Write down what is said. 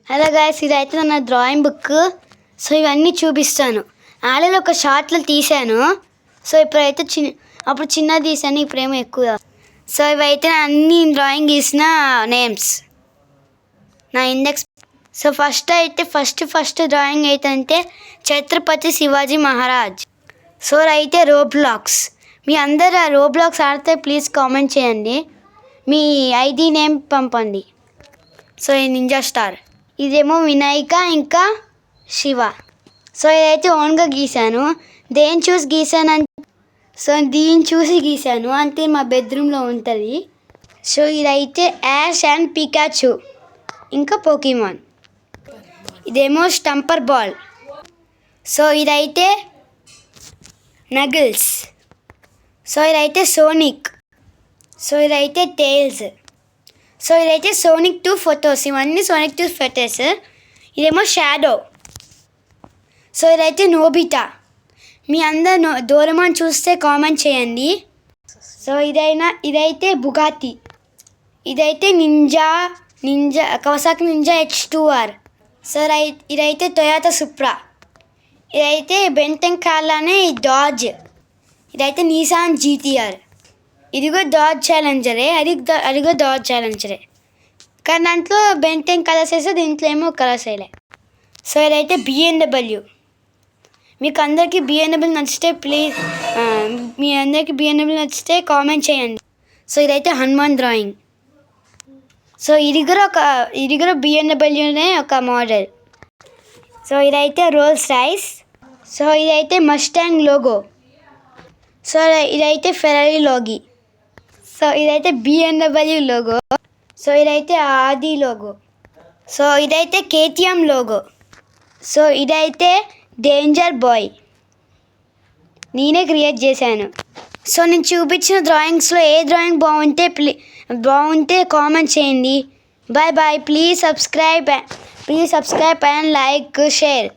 Hello guys, ఇదైతే నా drawing book. So ఇవన్నీ చూపిస్తాను. ఆల్రెడీ ఒక షార్ట్లో తీసాను. సో ఇప్పుడైతే అప్పుడు చిన్నది తీసాను, ఇప్పుడేమో ఎక్కువ. సో ఇవైతే అన్ని డ్రాయింగ్ గీసిన నేమ్స్, నా ఇండెక్స్. సో ఫస్ట్ డ్రాయింగ్ అయితే ఛత్రపతి శివాజీ మహారాజ్. సో అయితే రోబ్లాక్స్. మీ అందరు ఆ రోబ్లాక్స్ ఆడితే ప్లీజ్ కామెంట్ చేయండి, మీ ఐడి నేమ్ పంపండి. సో ఈ నింజా స్టార్. ఇదేమో వినాయక, ఇంకా శివ. సో ఇదైతే ఓన్గా గీసాను. దేని చూసి గీసాను సో దీన్ని చూసి గీసాను అంటే మా బెడ్రూమ్లో ఉంటుంది. సో ఇదైతే యాష్ అండ్ పికాచు, ఇంకా పోకీమాన్. ఇదేమో స్టంపర్ బాల్. సో ఇదైతే నగిల్స్. సో ఇదైతే సోనిక్. సో ఇదైతే టేల్స్. సో ఇదైతే సోనిక్ 2 ఫొటోస్. ఇవన్నీ సోనిక్ 2 ఫొటోస్. ఇదేమో షాడో. సో ఇదైతే నోబిటా. మీ అందరు డోరేమాన్ చూస్తే కామెంట్ చేయండి. సో ఇదైతే బుగాటి. ఇదైతే ninja Kawasaki ninja H2R. So ఇదైతే టొయోటా సుప్రా. ఇదైతే బెంటెన్ కార్లానే డాజ్. ఇదైతే నిసాన్ GTR. ఇదిగో డాజ్ ఛాలెంజరే, అదిగో డాజ్ ఛాలెంజరే. కానీ దాంట్లో బెంటెన్ కలర్స్ వేస్తే దీంట్లో ఏమో కలర్స్ వేయలే. సో ఇదైతే BMW. మీకు అందరికీ BMW నచ్చితే ప్లీజ్ మీ అందరికీ BMW నచ్చితే కామెంట్ చేయండి. సో ఇదైతే హనుమాన్ డ్రాయింగ్. సో ఇది కూడా BMWనే ఒక మోడల్. సో ఇదైతే రోల్స్ రాయ్స్. సో ఇదైతే మస్టాంగ్ లోగో. సో ఇదైతే ఫెరారీ లోగో. సో ఇదైతే BMW లోగో. సో ఇదైతే ఆది లోగో. సో ఇదైతే KTM లోగో. సో ఇదైతే డేంజర్ బాయ్, నేనే క్రియేట్ చేశాను. సో నేను చూపించిన డ్రాయింగ్స్లో ఏ డ్రాయింగ్ బాగుంటే కామెంట్ చేయండి. Bye bye. Please subscribe and like, share.